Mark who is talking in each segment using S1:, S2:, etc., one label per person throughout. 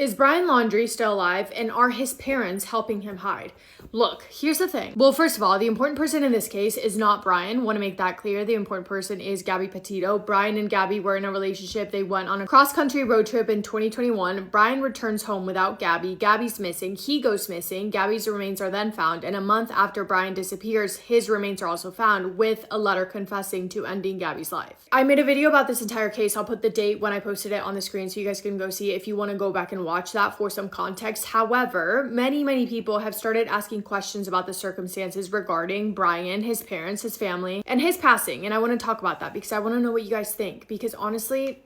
S1: Is Brian Laundrie still alive, and are his parents helping him hide? Look, here's the thing. Well, first of all, the important person in this case is not Brian. Want to make that clear. The important person is Gabby Petito. Brian and Gabby were in a relationship. They went on a cross-country road trip in 2021. Brian returns home without Gabby. Gabby's missing. He goes missing. Gabby's remains are then found, and a month after Brian disappears, his remains are also found with a letter confessing to ending Gabby's life. I made a video about this entire case. I'll put the date when I posted it on the screen so you guys can go see it if you want to go back and watch that for some context. However, many people have started asking questions about the circumstances regarding Brian, his parents, his family, and his passing. And I want to talk about that because I want to know what you guys think. Because honestly,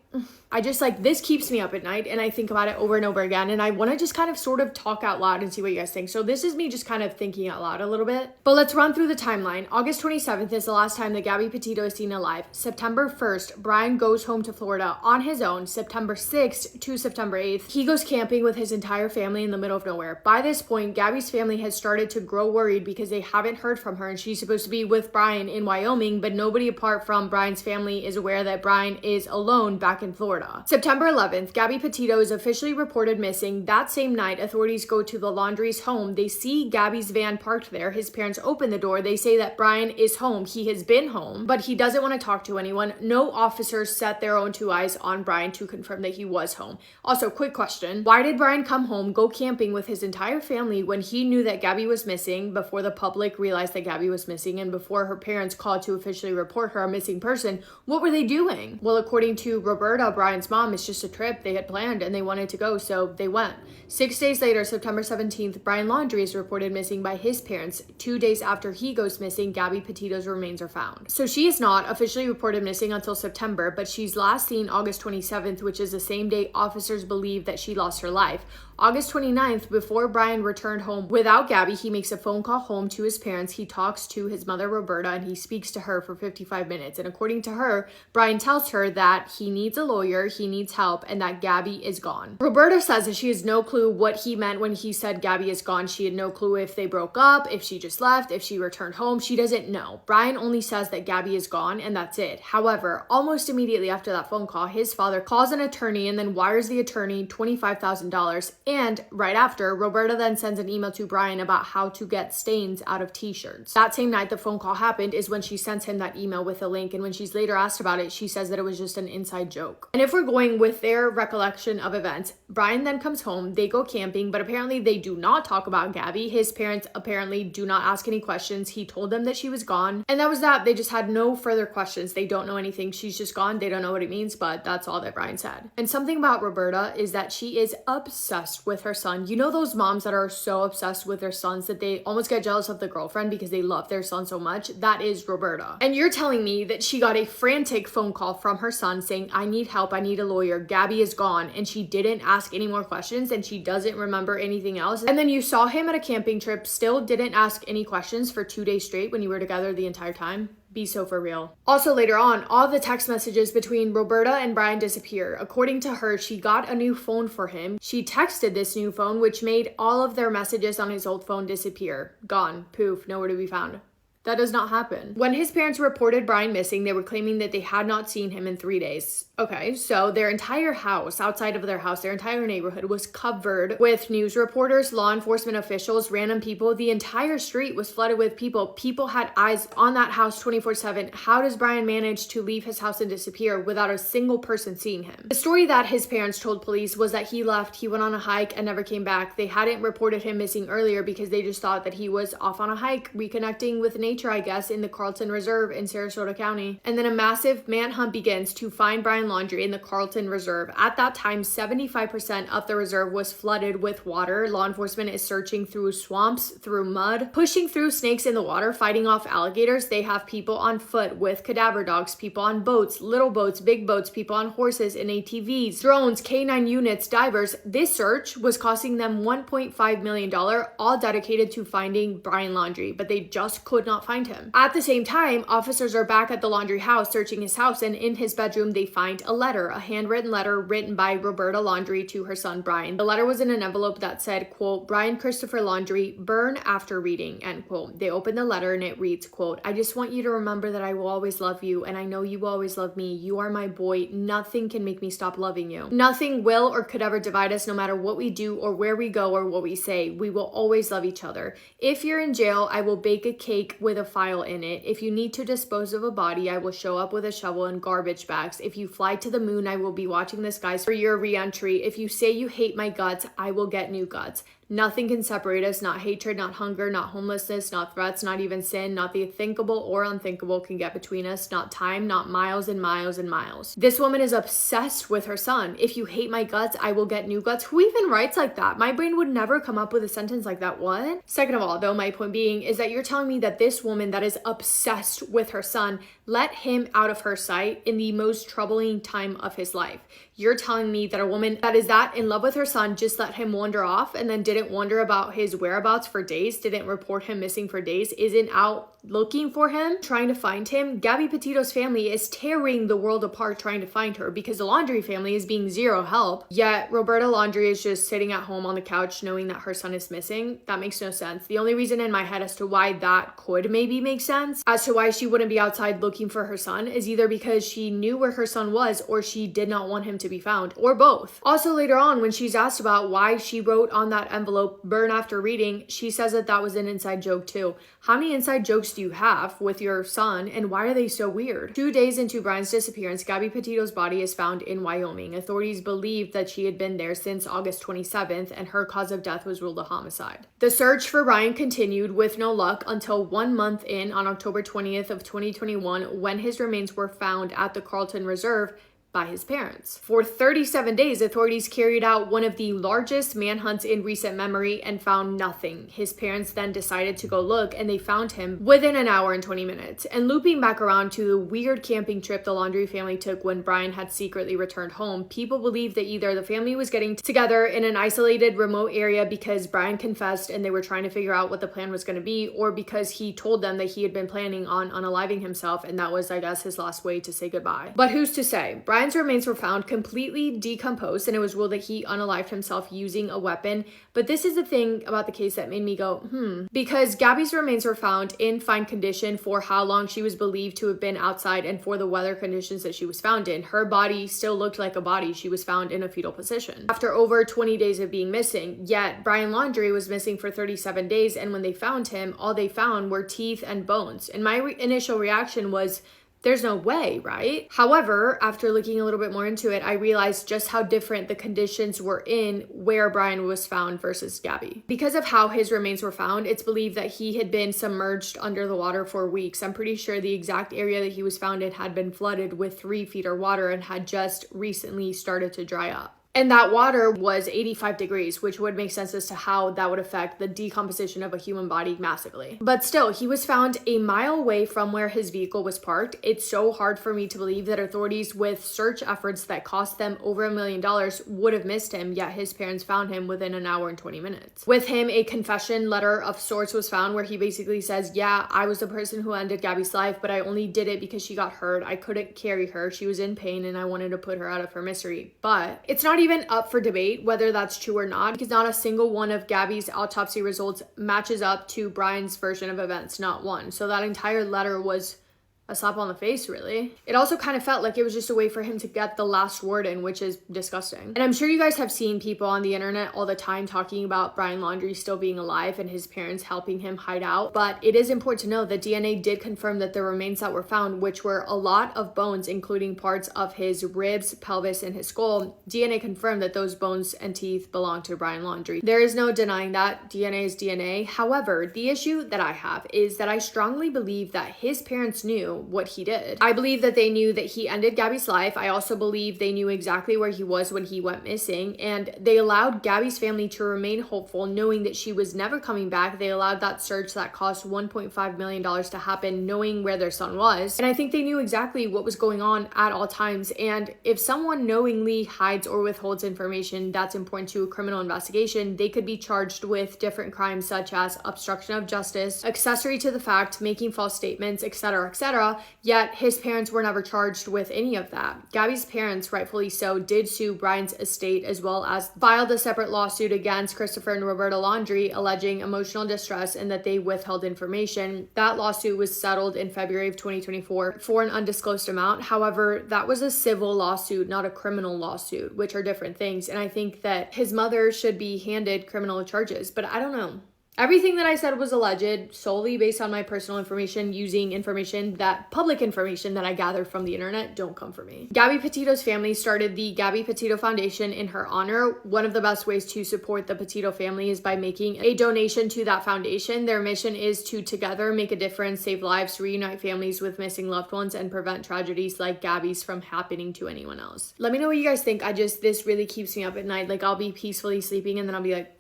S1: I just this keeps me up at night and I think about it over and over again. And I want to just kind of sort of talk out loud and see what you guys think. So this is me just kind of thinking out loud a little bit. But let's run through the timeline. August 27th is the last time that Gabby Petito is seen alive. September 1st, Brian goes home to Florida on his own. September 6th to September 8th, he goes camping with his entire family in the middle of nowhere. By this point, Gabby's family has started to grow worried because they haven't heard from her and she's supposed to be with Brian in Wyoming, but nobody apart from Brian's family is aware that Brian is alone back in Florida. September 11th, Gabby Petito is officially reported missing. That same night, authorities go to the Laundrie's home. They see Gabby's van parked there. His parents open the door. They say that Brian is home. He has been home, but he doesn't want to talk to anyone. No officers set their own two eyes on Brian to confirm that he was home. Also, quick question. Why did Brian come home, go camping with his entire family when he knew that Gabby was missing before the public realized that Gabby was missing and before her parents called to officially report her a missing person? What were they doing? Well, according to Roberta, Brian's mom, it's just a trip they had planned and they wanted to go, so they went. 6 days later, September 17th, Brian Laundrie is reported missing by his parents. 2 days after he goes missing, Gabby Petito's remains are found. So she is not officially reported missing until September, but she's last seen August 27th, which is the same day officers believe that she lost her life. August 29th, before Brian returned home without Gabby, he makes a phone call home to his parents. He talks to his mother, Roberta, and he speaks to her for 55 minutes. And according to her, Brian tells her that he needs a lawyer, he needs help, and that Gabby is gone. Roberta says that she has no clue what he meant when he said Gabby is gone. She had no clue if they broke up, if she just left, if she returned home. She doesn't know. Brian only says that Gabby is gone, and that's it. However, almost immediately after that phone call, his father calls an attorney and then wires the attorney $25,000. And right after, Roberta then sends an email to Brian about how to get stains out of t-shirts. That same night the phone call happened is when she sends him that email with a link, and when she's later asked about it, she says that it was just an inside joke. And if we're going with their recollection of events, Brian then comes home, they go camping, but apparently they do not talk about Gabby. His parents apparently do not ask any questions. He told them that she was gone, and that was that. They just had no further questions. They don't know anything. She's just gone. They don't know what it means, but that's all that Brian said. And something about Roberta is that she is obsessed with her son. You know those moms that are so obsessed with their sons that they almost get jealous of the girlfriend because they love their son so much? That is Roberta. And you're telling me that she got a frantic phone call from her son saying, I need help, I need a lawyer, Gabby is gone, and she didn't ask any more questions and she doesn't remember anything else? And then you saw him at a camping trip, still didn't ask any questions for 2 days straight when you were together the entire time? Be so for real. Also later on, all the text messages between Roberta and Brian disappear. According to her, she got a new phone for him. She texted this new phone, which made all of their messages on his old phone disappear. Gone. Poof. Nowhere to be found. That does not happen. When his parents reported Brian missing, they were claiming that they had not seen him in 3 days. Okay, so their entire house, outside of their house, their entire neighborhood was covered with news reporters, law enforcement officials, random people. The entire street was flooded with people. People had eyes on that house 24/7. How does Brian manage to leave his house and disappear without a single person seeing him? The story that his parents told police was that he left, he went on a hike and never came back. They hadn't reported him missing earlier because they just thought that he was off on a hike, reconnecting with nature, I guess, in the Carlton Reserve in Sarasota County. And then a massive manhunt begins to find Brian Laundrie in the Carlton Reserve. At that time, 75% of the reserve was flooded with water. Law enforcement is searching through swamps, through mud, pushing through snakes in the water, fighting off alligators. They have people on foot with cadaver dogs, people on boats, little boats, big boats, people on horses and ATVs, drones, K9 units, divers. This search was costing them $1.5 million, all dedicated to finding Brian Laundrie, but they just could not not find him. At the same time, officers are back at the Laundrie house searching his house, and in his bedroom they find a letter, a handwritten letter written by Roberta Laundrie to her son Brian. The letter was in an envelope that said, quote, Brian Christopher Laundrie, burn after reading, end quote. They open the letter and it reads, quote, I just want you to remember that I will always love you, and I know you will always love me. You are my boy. Nothing can make me stop loving you. Nothing will or could ever divide us, no matter what we do or where we go or what we say. We will always love each other. If you're in jail, I will bake a cake with a file in it. If you need to dispose of a body, I will show up with a shovel and garbage bags. If you fly to the moon, I will be watching the skies for your re-entry. If you say you hate my guts, I will get new guts. Nothing can separate us, not hatred, not hunger, not homelessness, not threats, not even sin, not the thinkable or unthinkable can get between us, not time, not miles and miles and miles. This woman is obsessed with her son. If you hate my guts, I will get new guts. Who even writes like that? My brain would never come up with a sentence like that. What? Second of all, though, my point being is that you're telling me that this woman that is obsessed with her son let him out of her sight in the most troubling time of his life. You're telling me that a woman that is that in love with her son just let him wander off and then didn't wonder about his whereabouts for days, didn't report him missing for days, isn't out looking for him, trying to find him. Gabby Petito's family is tearing the world apart trying to find her because the Laundrie family is being zero help. Yet Roberta Laundrie is just sitting at home on the couch knowing that her son is missing. That makes no sense. The only reason in my head as to why that could maybe make sense, as to why she wouldn't be outside looking for her son, is either because she knew where her son was or she did not want him to be found, or both. Also later on, when she's asked about why she wrote on that envelope, burn after reading, she says that that was an inside joke too. How many inside jokes do you have with your son, and why are they so weird? 2 days into Brian's disappearance, Gabby Petito's body is found in Wyoming. Authorities believe that she had been there since August 27th, and her cause of death was ruled a homicide. The search for Brian continued with no luck until 1 month in, on October 20th of 2021, when his remains were found at the Carlton Reserve by his parents. For 37 days, authorities carried out one of the largest manhunts in recent memory and found nothing. His parents then decided to go look, and they found him within an hour and 20 minutes. And looping back around to the weird camping trip the Laundrie family took when Brian had secretly returned home, people believe that either the family was getting together in an isolated, remote area because Brian confessed and they were trying to figure out what the plan was going to be, or because he told them that he had been planning on unaliving himself, and that was, I guess, his last way to say goodbye. But who's to say? Brian's remains were found completely decomposed, and it was ruled that he unalived himself using a weapon. But this is the thing about the case that made me go, because Gabby's remains were found in fine condition for how long she was believed to have been outside and for the weather conditions that she was found in. Her body still looked like a body. She was found in a fetal position after over 20 days of being missing. Yet Brian Laundrie was missing for 37 days, and when they found him, all they found were teeth and bones. And my initial reaction was, there's no way, right? However, after looking a little bit more into it, I realized just how different the conditions were in where Brian was found versus Gabby. Because of how his remains were found, it's believed that he had been submerged under the water for weeks. I'm pretty sure the exact area that he was found in had been flooded with 3 feet of water and had just recently started to dry up. And that water was 85 degrees, which would make sense as to how that would affect the decomposition of a human body massively. But still, he was found a mile away from where his vehicle was parked. It's so hard for me to believe that authorities with search efforts that cost them over $1 million would have missed him, yet his parents found him within an hour and 20 minutes. With him, a confession letter of sorts was found where he basically says, yeah, I was the person who ended Gabby's life, but I only did it because she got hurt. I couldn't carry her. She was in pain and I wanted to put her out of her misery. But it's not even up for debate whether that's true or not, because not a single one of Gabby's autopsy results matches up to Brian's version of events, not one. So that entire letter was a slap on the face, really. It also kind of felt like it was just a way for him to get the last word in, which is disgusting. And I'm sure you guys have seen people on the internet all the time talking about Brian Laundrie still being alive and his parents helping him hide out. But it is important to know that DNA did confirm that the remains that were found, which were a lot of bones, including parts of his ribs, pelvis, and his skull, DNA confirmed that those bones and teeth belonged to Brian Laundrie. There is no denying that. DNA is DNA. However, the issue that I have is that I strongly believe that his parents knew knew what he did. I believe that they knew that he ended Gabby's life. I also believe they knew exactly where he was when he went missing, and they allowed Gabby's family to remain hopeful, knowing that she was never coming back. They allowed that search that cost $1.5 million to happen, knowing where their son was. And I think they knew exactly what was going on at all times. And if someone knowingly hides or withholds information that's important to a criminal investigation, they could be charged with different crimes such as obstruction of justice, accessory to the fact, making false statements, etc., etc. Yet his parents were never charged with any of that. Gabby's parents, rightfully so, did sue Brian's estate, as well as filed a separate lawsuit against Christopher and Roberta Laundrie, alleging emotional distress and that they withheld information. That lawsuit was settled in February of 2024 for an undisclosed amount. However, that was a civil lawsuit, not a criminal lawsuit, which are different things. And I think that his mother should be handed criminal charges, but I don't know. Everything that I said was alleged, solely based on my personal information, using information that, public information that I gathered from the internet. Don't come for me. Gabby Petito's family started the Gabby Petito Foundation in her honor. One of the best ways to support the Petito family is by making a donation to that foundation. Their mission is to together make a difference, save lives, reunite families with missing loved ones, and prevent tragedies like Gabby's from happening to anyone else. Let me know what you guys think. This really keeps me up at night. Like, I'll be peacefully sleeping and then I'll be like,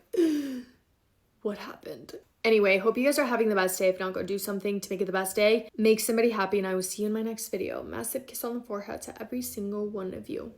S1: what happened? Anyway, hope you guys are having the best day. If not, go do something to make it the best day. Make somebody happy, and I will see you in my next video. Massive kiss on the forehead to every single one of you.